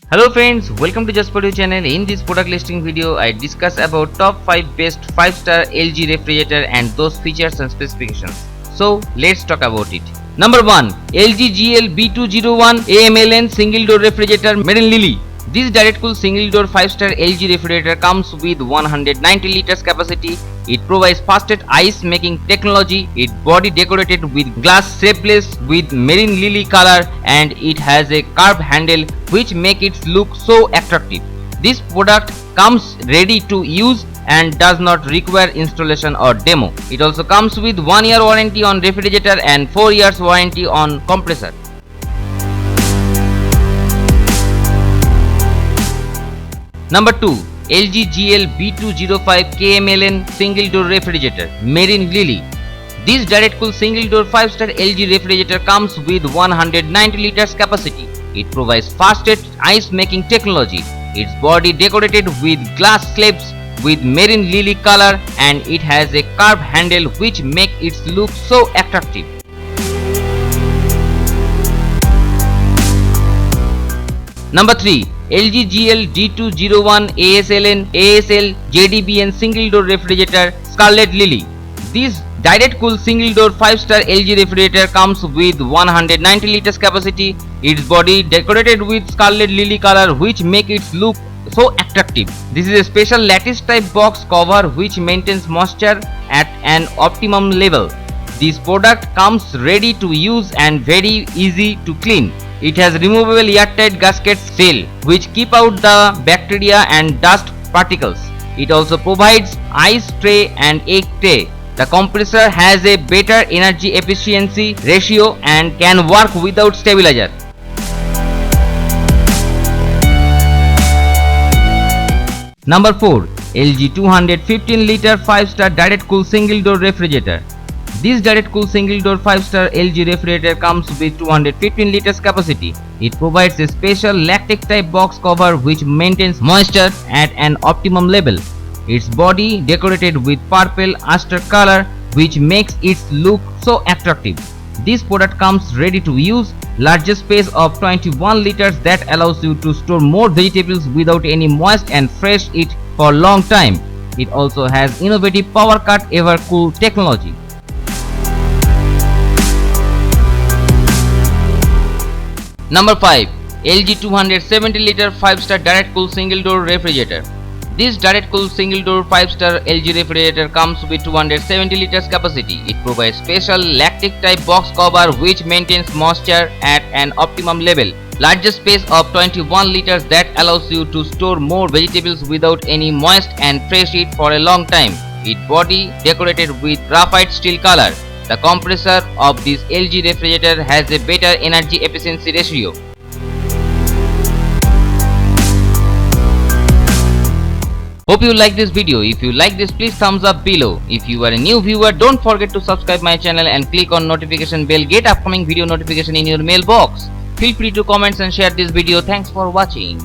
Hello friends, welcome to Just For You channel. In this product listing video, I discuss about top 5 best 5-star LG refrigerator and those features and specifications. So let's talk about it. Number 1. LG GL B201 AMLN single door refrigerator made in Lily. This direct cool single door 5-star LG refrigerator comes with 190 liters capacity. It provides fastest ice making technology. Its body decorated with glass shapeless with marine lily color, and it has a curved handle which make it look so attractive. This product comes ready to use and does not require installation or demo. It also comes with 1 year warranty on refrigerator and 4 years warranty on compressor. Number 2. LG GL B205 KMLN single door refrigerator made in Lily. This direct cool single door 5-star LG refrigerator comes with 190 liters capacity. It provides fastest ice making technology. Its body decorated with glass slabs with marine lily color, and it has a curved handle which make it look so attractive. Number 3. LG GL D201 ASLN ASL JDBN single door refrigerator Scarlet Lily. This direct cool single door 5-star LG refrigerator comes with 190 liters capacity. Its body decorated with Scarlet Lily color which make it look so attractive. This is a special lattice type box cover which maintains moisture at an optimum level. This product comes ready to use and very easy to clean. It has removable airtight gasket seal which keep out the bacteria and dust particles. It also provides ice tray and egg tray. The compressor has a better energy efficiency ratio and can work without stabilizer. Number 4. LG 215 liter 5-star direct cool single door refrigerator. This direct cool single door 5-star LG refrigerator comes with 215 liters capacity. It provides a special lactic type box cover which maintains moisture at an optimum level. Its body decorated with purple aster color which makes it look so attractive. This product comes ready to use. Larger space of 21 liters that allows you to store more vegetables without any moist and fresh it for long time. It also has innovative power cut ever cool technology. Number 5. LG 270 liter 5-star direct cool single door refrigerator. This direct cool single door 5-star LG refrigerator comes with 270 liters capacity. It provides special lactic type box cover which maintains moisture at an optimum level. Larger space of 21 liters that allows you to store more vegetables without any moist and fresh it for a long time. Its body decorated with graphite steel color. The compressor of this LG refrigerator has a better energy efficiency ratio. Hope you like this video. If you like this, please thumbs up below. If you are a new viewer, don't forget to subscribe my channel and click on notification bell. Get upcoming video notification in your mailbox. Feel free to comment and share this video. Thanks for watching.